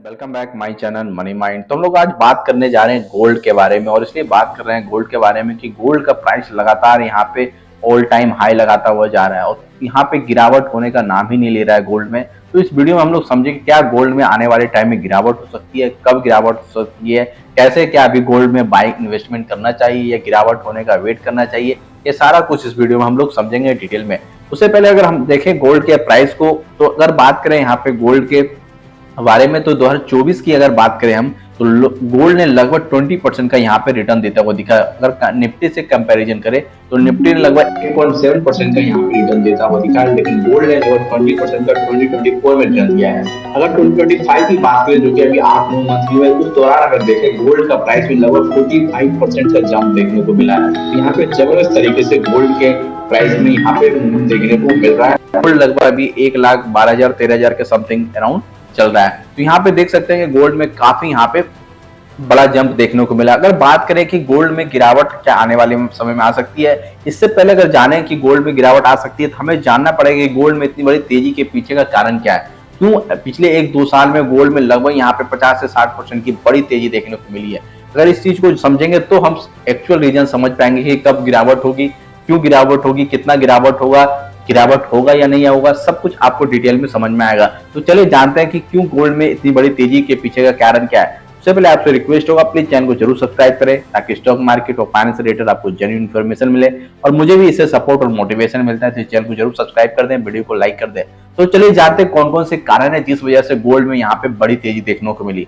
Welcome back my channel money mind. तो हम लोग आज बात करने जा रहे हैं गोल्ड के बारे में, और इसलिए बात कर रहे हैं गोल्ड के बारे में कि गोल्ड का प्राइस लगातार यहाँ पे ऑल टाइम हाई लगाता हुआ जा रहा है और यहाँ पे गिरावट होने का नाम ही नहीं ले रहा है गोल्ड में। तो इस वीडियो में हम लोग समझेंगे क्या गोल्ड में आने वाले टाइम में गिरावट हो सकती है, कब गिरावट हो सकती है, कैसे क्या अभी गोल्ड में बाइंग इन्वेस्टमेंट करना चाहिए या गिरावट होने का वेट करना चाहिए। ये सारा कुछ इस वीडियो में हम लोग समझेंगे डिटेल में। उससे पहले अगर हम देखें गोल्ड के प्राइस को, तो अगर बात करें यहाँ पे गोल्ड के बारे में, तो 2024 की अगर बात करें हम, तो गोल्ड ने लगभग 20% का यहाँ पे रिटर्न देता हुआ दिखा। अगर निफ्टी से कंपैरिजन करें तो निफ्टी ने लगभग 8.7% का यहाँ पे रिटर्न देता हुआ दिखा है, लेकिन गोल्ड ने लगभग 20% का 2024 में रिटर्न दिया है। अगर 2025 की बात करें जो कि अभी 8-9 मंथ की है, उस दौरान अगर देखें गोल्ड का प्राइस भी लगभग 45% का जंप देखने को मिला है। यहाँ पे जबरदस्त तरीके से गोल्ड के प्राइस में यहाँ पे देखने को मिल रहा है। गोल्ड लगभग अभी 1,12,000-13,000 के समथिंग अराउंड चल रहा है। तो यहाँ पे देख सकते हैं कि गोल्ड में काफी यहाँ पे बड़ा जंप देखने को मिला। अगर बात करें कि गोल्ड में गिरावट क्या आने वाले समय में आ सकती है, इससे पहले अगर जाने कि गोल्ड में गिरावट आ सकती है, तो हमें जानना पड़ेगा कि गोल्ड में इतनी बड़ी तेजी के पीछे का कारण क्या है। क्यों पिछले 1-2 साल में गोल्ड में लगभग यहाँ पे 50 से 60% की बड़ी तेजी देखने को मिली है। अगर इस चीज को समझेंगे तो हम एक्चुअल रीजन समझ पाएंगे कि कब गिरावट होगी, क्यों गिरावट होगी, कितना गिरावट होगा या नहीं होगा, सब कुछ आपको डिटेल में समझ में आएगा। तो चलिए जानते हैं कि क्यों गोल्ड में इतनी बड़ी तेजी के पीछे का कारण क्या है। सबसे पहले आपसे रिक्वेस्ट होगा प्लीज चैनल को जरूर सब्सक्राइब करें, ताकि स्टॉक मार्केट और फाइनेंस से रिलेटेड आपको जेन्युइन इन्फॉर्मेशन मिले और मुझे भी इससे सपोर्ट और मोटिवेशन मिलता है। तो चैनल को जरूर सब्सक्राइब कर दें, वीडियो को लाइक कर दें। तो चलिए जानते हैं कौन कौन से कारण है जिस वजह से गोल्ड में यहाँ पे बड़ी तेजी देखने को मिली।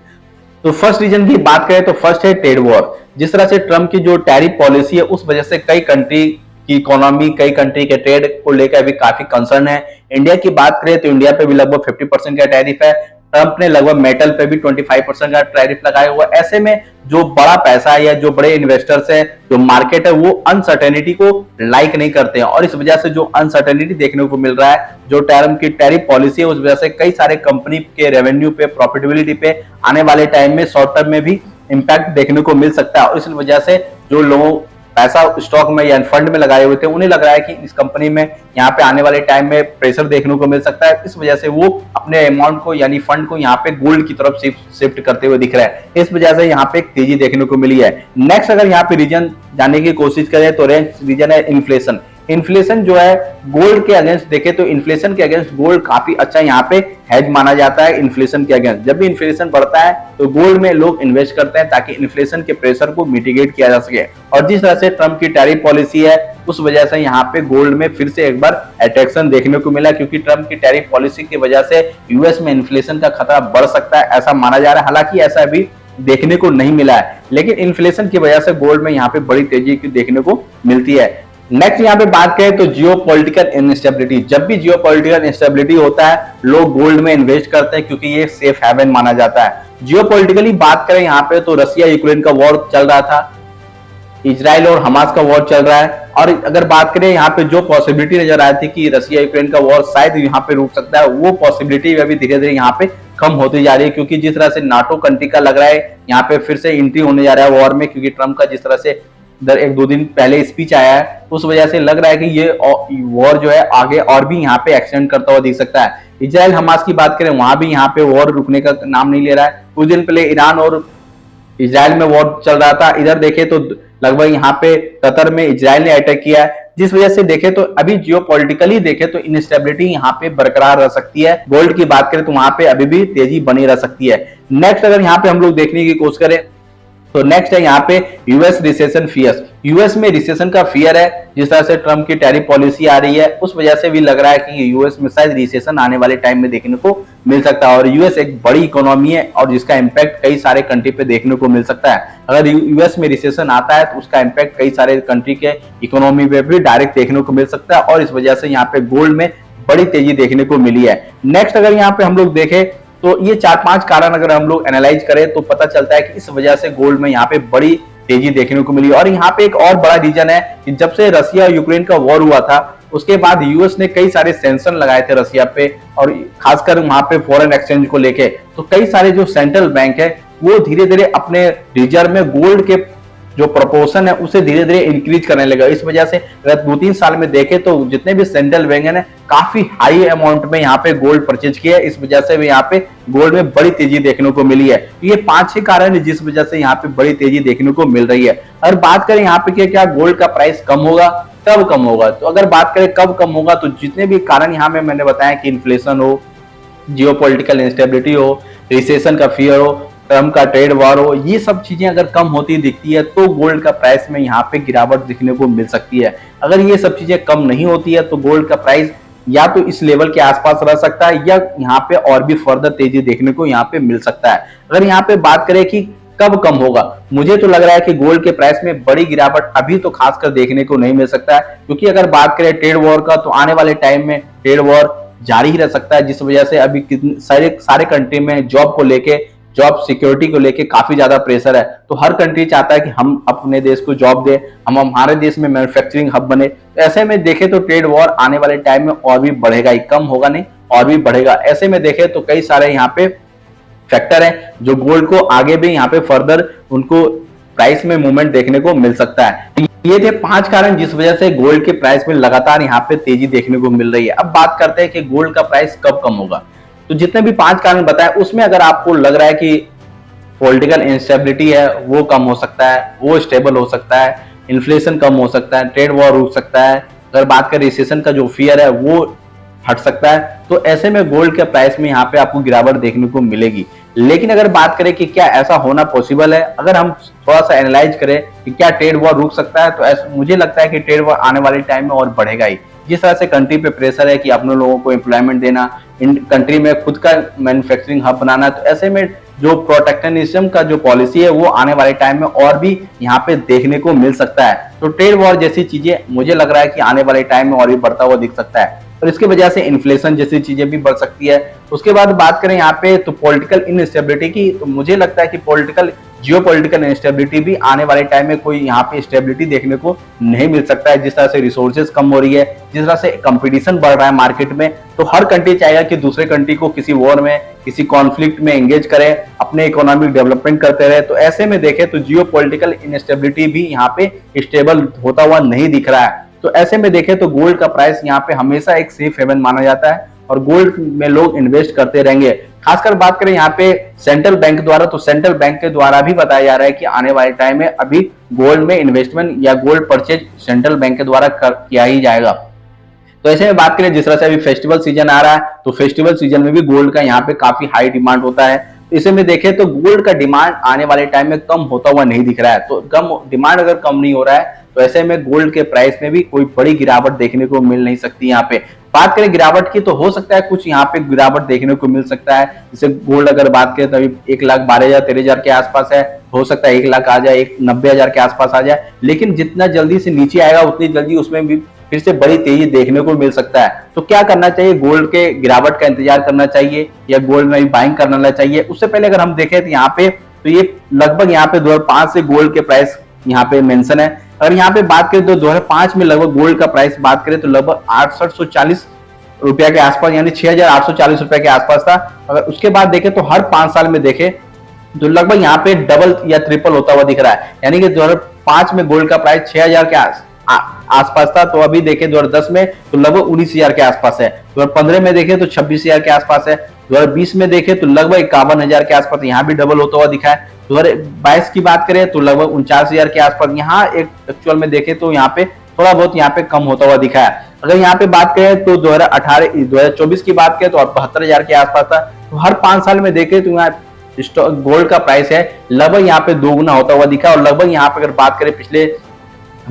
तो फर्स्ट रीजन की बात करें तो फर्स्ट है ट्रेड वॉर। जिस तरह से ट्रम्प की जो टैरिफ पॉलिसी है, उस वजह से कई कंट्री की इकोनॉमी, कई कंट्री के ट्रेड को लेकर अभी काफी कंसर्न है। इंडिया की बात करें तो इंडिया पे भी लगभग 50% का टैरिफ है। ट्रंप ने लगभग मेटल पे भी 25% का टैरिफ लगाया हुआ। ऐसे में जो बड़ा पैसा है या जो बड़े इन्वेस्टर्स है, जो मार्केट है, वो अनसर्टेनिटी को लाइक नहीं करते हैं, और इस वजह से जो अनसर्टेनिटी देखने को मिल रहा है, जो टैरिफ पॉलिसी है, उस वजह से कई सारे कंपनी के रेवेन्यू पे, प्रॉफिटेबिलिटी पे आने वाले टाइम में शॉर्ट टर्म में भी इंपैक्ट देखने को मिल सकता है। और इस वजह से जो लोग पैसा स्टॉक में या फंड में लगाए हुए थे, उन्हें लग रहा है कि इस कंपनी में यहाँ पे आने वाले टाइम में प्रेशर देखने को मिल सकता है। इस वजह से वो अपने अमाउंट को यानी फंड को यहाँ पे गोल्ड की तरफ शिफ्ट करते हुए दिख रहा है। इस वजह से यहाँ पे एक तेजी देखने को मिली है। नेक्स्ट अगर यहाँ पे रीजन जानने की कोशिश करें तो रीजन है इन्फ्लेशन। इन्फ्लेशन जो है गोल्ड के अगेंस्ट देखे तो इन्फ्लेशन के अगेंस्ट गोल्ड काफी अच्छा यहाँ पे हेज माना जाता है। इन्फ्लेशन के अगेंस्ट जब भी इन्फ्लेशन बढ़ता है तो गोल्ड में लोग इन्वेस्ट करते हैं, ताकि इन्फ्लेशन के प्रेशर को मिटिगेट किया जा सके। और जिस तरह से ट्रम्प की टैरिफ पॉलिसी है, उस वजह से यहाँ पे गोल्ड में फिर से एक बार अट्रैक्शन देखने को मिला, क्योंकि ट्रम्प की टैरिफ पॉलिसी की वजह से यूएस में इन्फ्लेशन का खतरा बढ़ सकता है, ऐसा माना जा रहा है। हालांकि ऐसा अभी देखने को नहीं मिला है, लेकिन इन्फ्लेशन की वजह से गोल्ड में यहाँ पे बड़ी तेजी देखने को मिलती है। नेक्स्ट यहाँ पे बात करें तो जियो पॉलिटिकल इंस्टेबिलिटी। जब भी जियो पॉलिटिकल इंस्टेबिलिटी होता है, लोग गोल्ड में इन्वेस्ट करते हैं, क्योंकि ये सेफ हेवन माना जाता है। जियो पॉलिटिकली बात करें यहाँ पे तो रसिया यूक्रेन का वॉर चल रहा था, इजराइल और हमास का वॉर चल रहा है। और अगर बात करें यहाँ पे जो पॉसिबिलिटी नजर आई थी कि रसिया यूक्रेन का वॉर शायद यहाँ पे रुक सकता है, वो पॉसिबिलिटी अभी धीरे धीरे यहाँ पे कम होती जा रही है, क्योंकि जिस तरह से नाटो कंट्री का लग रहा है यहाँ पे फिर से एंट्री होने जा रहा है वॉर में, क्योंकि ट्रम्प का जिस तरह से 1-2 दिन पहले स्पीच आया है, उस वजह से लग रहा है कि ये वॉर जो है आगे और भी यहाँ पे एक्सटेंड करता हुआ दिख सकता है। इजराइल हमास की बात करें, वहां भी यहाँ पे वॉर रुकने का नाम नहीं ले रहा है। कुछ दिन पहले ईरान और इजराइल में वॉर चल रहा था। इधर देखे तो लगभग यहाँ पे कतर में इजराइल ने अटैक किया है, जिस वजह से देखे तो अभी जियो पॉलिटिकली देखे तो इनस्टेबिलिटी यहाँ पे बरकरार रह सकती है। गोल्ड की बात करें तो वहां पे अभी भी तेजी बनी रह सकती है। नेक्स्ट अगर यहाँ पे हम लोग देखने की कोशिश करें तो नेक्स्ट है यहाँ पे यूएस रिसेशन फियर्स। यूएस में रिसेशन का फियर है, जिस तरह से ट्रम्प की टैरिफ पॉलिसी आ रही है, उस वजह से भी लग रहा है कि यूएस में शायद रिसेशन आने वाले टाइम में देखने को मिल सकता है। और यूएस एक बड़ी इकोनॉमी है और जिसका इंपैक्ट कई सारे कंट्री पे देखने को मिल सकता है। अगर यूएस में रिसेशन आता है तो उसका इंपैक्ट कई सारे कंट्री के इकोनॉमी पे भी डायरेक्ट देखने को मिल सकता है, और इस वजह से यहाँ पे गोल्ड में बड़ी तेजी देखने को मिली है। नेक्स्ट अगर यहाँ पे हम लोग देखें तो ये 4-5 कारण अगर हम लोग एनालाइज करें तो पता चलता है कि इस वजह से गोल्ड में यहाँ पे बड़ी तेजी देखने को मिली। और यहाँ पे एक और बड़ा रीजन है कि जब से रसिया और यूक्रेन का वॉर हुआ था, उसके बाद यूएस ने कई सारे सैंक्शन लगाए थे रसिया पे, और खासकर वहां पे फॉरेन एक्सचेंज को लेके। तो कई सारे जो सेंट्रल बैंक है वो धीरे धीरे अपने रिजर्व में गोल्ड के जो प्रोपोर्शन है उसे धीरे धीरे इंक्रीज करने लगा। इस वजह से अगर 2-3 साल में देखे तो जितने भी सेंट्रल बैंक है काफी हाई अमाउंट में यहाँ पे गोल्ड परचेज किया है। इस वजह से भी यहाँ पे गोल्ड में बड़ी तेजी देखने को मिली है। ये 5-6 कारण है जिस वजह से यहाँ पे बड़ी तेजी देखने को मिल रही है। अगर बात करें यहाँ पे क्या गोल्ड का प्राइस कम होगा, कब कम होगा, तो अगर बात करें कब कम होगा तो जितने भी कारण यहाँ में मैंने बताया कि इन्फ्लेशन हो, जियोपॉलिटिकल इंस्टेबिलिटी हो, रिसेशन का फियर हो, ट्रम्प का ट्रेड वॉर हो, ये सब चीजें अगर कम होती दिखती है तो गोल्ड का प्राइस में यहाँ पे गिरावट दिखने को मिल सकती है। अगर ये सब चीजें कम नहीं होती है तो गोल्ड का प्राइस या तो इस लेवल के आसपास रह सकता है या यहाँ पे और भी फर्दर तेजी देखने को यहाँ पे मिल सकता है। अगर यहाँ पे बात करें कि कब कम होगा, मुझे तो लग रहा है कि गोल्ड के प्राइस में बड़ी गिरावट अभी तो खासकर देखने को नहीं मिल सकता है, क्योंकि अगर बात करें ट्रेड वॉर का तो आने वाले टाइम में ट्रेड वॉर जारी ही रह सकता है, जिस वजह से अभी कितने सारे कंट्री में जॉब को लेके, जॉब सिक्योरिटी को लेके काफी ज्यादा प्रेशर है। तो हर कंट्री चाहता है कि हम अपने देश को जॉब दे, हम हमारे देश में मैन्युफैक्चरिंग हब बने। तो ऐसे में देखे तो ट्रेड वॉर आने वाले टाइम में और भी बढ़ेगा ही, कम होगा नहीं और भी बढ़ेगा। ऐसे में देखे तो कई सारे यहाँ पे फैक्टर है जो गोल्ड को आगे भी यहाँ पे फर्दर उनको प्राइस में मूवमेंट देखने को मिल सकता है। ये थे 5 कारण जिस वजह से गोल्ड के प्राइस में लगातार यहाँ पे तेजी देखने को मिल रही है। अब बात करते हैं कि गोल्ड का प्राइस कब कम होगा। तो जितने भी 5 कारण बताए उसमें अगर आपको लग रहा है कि पॉलिटिकल इंस्टेबिलिटी है वो कम हो सकता है, वो स्टेबल हो सकता है, इन्फ्लेशन कम हो सकता है, ट्रेड वॉर रुक सकता है, अगर बात करें रिसेशन का जो फियर है वो हट सकता है, तो ऐसे में गोल्ड के प्राइस में यहाँ पे आपको गिरावट देखने को मिलेगी। लेकिन अगर बात करें कि क्या ऐसा होना पॉसिबल है, अगर हम थोड़ा सा एनालाइज करें कि क्या ट्रेड वॉर रुक सकता है, तो मुझे लगता है कि ट्रेड वॉर आने वाले टाइम में और बढ़ेगा ही। जिस तरह से कंट्री पे प्रेशर है कि अपने लोगों को एम्प्लॉयमेंट देना, इन कंट्री में खुद का मैन्युफैक्चरिंग हब बनाना, तो ऐसे में जो प्रोटेक्शनिज्म का जो पॉलिसी है वो आने वाले टाइम में और भी यहाँ पे देखने को मिल सकता है। तो ट्रेड वॉर जैसी चीजें मुझे लग रहा है कि आने वाले टाइम में और भी बढ़ता हुआ दिख सकता है, और इसकी वजह से इन्फ्लेशन जैसी चीजें भी बढ़ सकती है। उसके बाद बात करें यहाँ पे तो पॉलिटिकल इनस्टेबिलिटी की, तो मुझे लगता है कि जियोपॉलिटिकल इंस्टेबिलिटी भी आने वाले टाइम में कोई यहाँ पे स्टेबिलिटी देखने को नहीं मिल सकता है। जिस तरह से रिसोर्सेज कम हो रही है, जिस तरह से कंपटीशन बढ़ रहा है मार्केट में, तो हर कंट्री चाहेगा कि दूसरे कंट्री को किसी वॉर में, किसी कॉन्फ्लिक्ट में एंगेज करे, अपने इकोनॉमिक डेवलपमेंट करते रहे। तो ऐसे में देखें तो जियोपॉलिटिकल इनस्टेबिलिटी भी यहाँ पे स्टेबल होता हुआ नहीं दिख रहा है। तो ऐसे में देखें तो गोल्ड का प्राइस यहाँ पे हमेशा एक सेफ हेवन माना जाता है और गोल्ड में लोग इन्वेस्ट करते रहेंगे। खासकर बात करें यहाँ पे सेंट्रल बैंक द्वारा, तो सेंट्रल बैंक के द्वारा भी बताया जा रहा है कि आने वाले टाइम में अभी गोल्ड में इन्वेस्टमेंट या गोल्ड परचेज सेंट्रल बैंक के द्वारा किया ही जाएगा। तो ऐसे में बात करें जिस तरह से अभी फेस्टिवल सीजन आ रहा है, तो फेस्टिवल सीजन में भी गोल्ड का यहाँ पे काफी हाई डिमांड होता है। इसे में देखें तो गोल्ड का डिमांड आने वाले टाइम में कम होता हुआ नहीं दिख रहा है। तो कम डिमांड अगर कम नहीं हो रहा है तो ऐसे में गोल्ड के प्राइस में भी कोई बड़ी गिरावट देखने को मिल नहीं सकती। यहाँ पे बात करें गिरावट की तो हो सकता है कुछ यहाँ पे गिरावट देखने को मिल सकता है। जैसे गोल्ड अगर बात करें तो अभी 1,12,000-13,000 के आसपास है, हो सकता है 1 लाख आ जाए, 90,000 के आसपास आ जाए। लेकिन जितना जल्दी से नीचे आएगा उतनी जल्दी उसमें भी फिर से बड़ी तेजी देखने को मिल सकता है। तो क्या करना चाहिए, गोल्ड के गिरावट का इंतजार करना चाहिए या गोल्ड में भी बाइंग करना चाहिए? उससे पहले अगर हम देखें तो यहाँ पे तो ये लगभग यहाँ पे 2005 से गोल्ड के प्राइस यहाँ पे मेंशन है। अगर यहाँ पे बात करें तो 2005 में लगभग गोल्ड का प्राइस बात करें तो लगभग 840 रुपया के आसपास, यानी 6,840 रुपए के आसपास था। अगर उसके बाद देखें तो हर 5 साल में देखें तो लगभग यहाँ पे डबल या ट्रिपल होता हुआ दिख रहा है। यानी कि 2005 में गोल्ड का प्राइस 6,000 के आसपास था, तो अभी देखें 2010 में तो लगभग 19,000 के आसपास है। 2015 में देखें तो 26,000 के आसपास है। 2020 में देखें तो लगभग 51,000 के आसपास, यहाँ भी डबल होता हुआ दिखा है। 2022 की बात करें तो लगभग 49,000 के आसपास। यहाँ एक एक्चुअल में देखें तो यहाँ पे थोड़ा बहुत यहाँ पे कम होता हुआ दिखा है। अगर यहाँ पे बात करें तो 2024 की बात करें तो 72,000 के आसपास था। तो हर 5 साल में देखें तो यहाँ गोल्ड का प्राइस है लगभग यहाँ पे दोगुना होता हुआ दिखा। और लगभग यहाँ पे अगर बात करें पिछले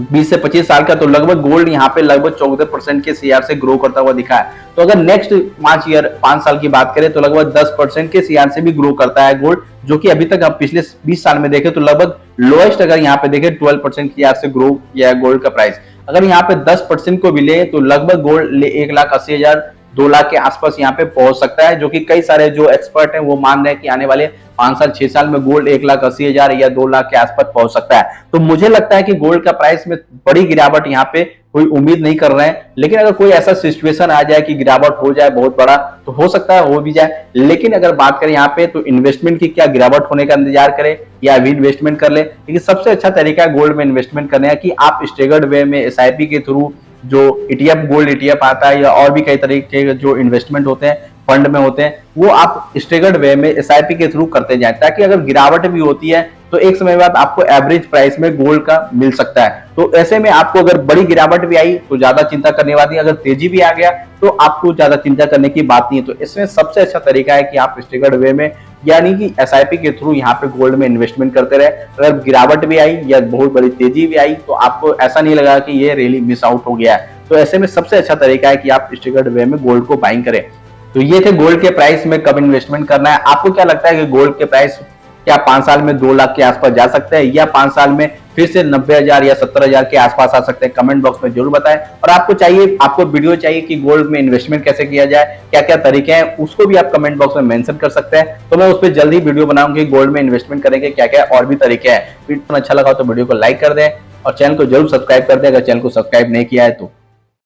20 से 25 साल का, तो लगभग गोल्ड यहाँ पे लगभग 14% के सीआर से ग्रो करता हुआ दिखा है। तो अगर नेक्स्ट 5 साल की बात करें तो लगभग 10% के सीआर से भी ग्रो करता है गोल्ड, जो कि अभी तक आप पिछले 20 साल में देखें तो लगभग लोएस्ट अगर यहाँ पे देखें 12% सीआर से ग्रो किया है गोल्ड का प्राइस। अगर यहाँ पे 10% को भी ले तो लगभग गोल्ड 1,80,000 2 लाख के आसपास यहाँ पे पहुंच सकता है, जो कि कई सारे जो एक्सपर्ट हैं वो मान रहे हैं कि आने वाले 5 साल 6 साल में गोल्ड 1,80,000 या 2 लाख के आसपास पहुंच सकता है। तो मुझे लगता है कि गोल्ड का प्राइस में बड़ी गिरावट यहाँ पे कोई उम्मीद नहीं कर रहे हैं, लेकिन अगर कोई ऐसा सिचुएशन आ जाए कि गिरावट हो जाए बहुत बड़ा, तो हो सकता है हो भी जाए। लेकिन अगर बात करें यहाँ पे तो इन्वेस्टमेंट की, क्या गिरावट होने का इंतजार करें या अभी इन्वेस्टमेंट कर ले, लेकिन सबसे अच्छा तरीका है गोल्ड में इन्वेस्टमेंट करने का कि आप स्टेगर्ड वे में एसआईपी के थ्रू जो ईटीएफ, गोल्ड ईटीएफ आता है या और भी कई तरीके के जो इन्वेस्टमेंट होते हैं फंड में होते हैं, वो आप स्टेगर्ड वे में एसआईपी के थ्रू करते जाएं, ताकि अगर गिरावट भी होती है तो एक समय बाद आपको एवरेज प्राइस में गोल्ड का मिल सकता है। तो ऐसे में आपको अगर बड़ी गिरावट भी आई तो ज्यादा चिंता करने वाली, अगर तेजी भी आ गया तो आपको ज्यादा चिंता करने की बात नहीं है। तो इसमें सबसे अच्छा तरीका है कि आप स्टेगर्ड वे में यानी कि एसआईपी के थ्रू यहाँ पे गोल्ड में इन्वेस्टमेंट करते रहे। अगर गिरावट भी आई या बहुत बड़ी तेजी भी आई तो आपको ऐसा नहीं लगा कि ये रियली मिस आउट हो गया है। तो ऐसे में सबसे अच्छा तरीका है कि आप स्टेगर्ड वे में गोल्ड को बाइंग करें। तो ये थे गोल्ड के प्राइस में कब इन्वेस्टमेंट करना है। आपको क्या लगता है कि गोल्ड के प्राइस क्या 5 साल में 2 लाख के आसपास जा सकते हैं, या 5 साल में फिर से 90,000 या 70,000 के आसपास आ सकते हैं? कमेंट बॉक्स में जरूर बताएं। और आपको वीडियो चाहिए कि गोल्ड में इन्वेस्टमेंट कैसे किया जाए, क्या क्या तरीके हैं, उसको भी आप कमेंट बॉक्स में मेंशन कर सकते हैं। तो मैं उस पर जल्दी वीडियो बनाऊंगी गोल्ड में इन्वेस्टमेंट करेंगे क्या क्या और भी तरीके हैं। वीडियो अच्छा लगा तो वीडियो को लाइक कर दें और चैनल को जरूर सब्सक्राइब कर दें अगर चैनल को सब्सक्राइब नहीं किया है तो।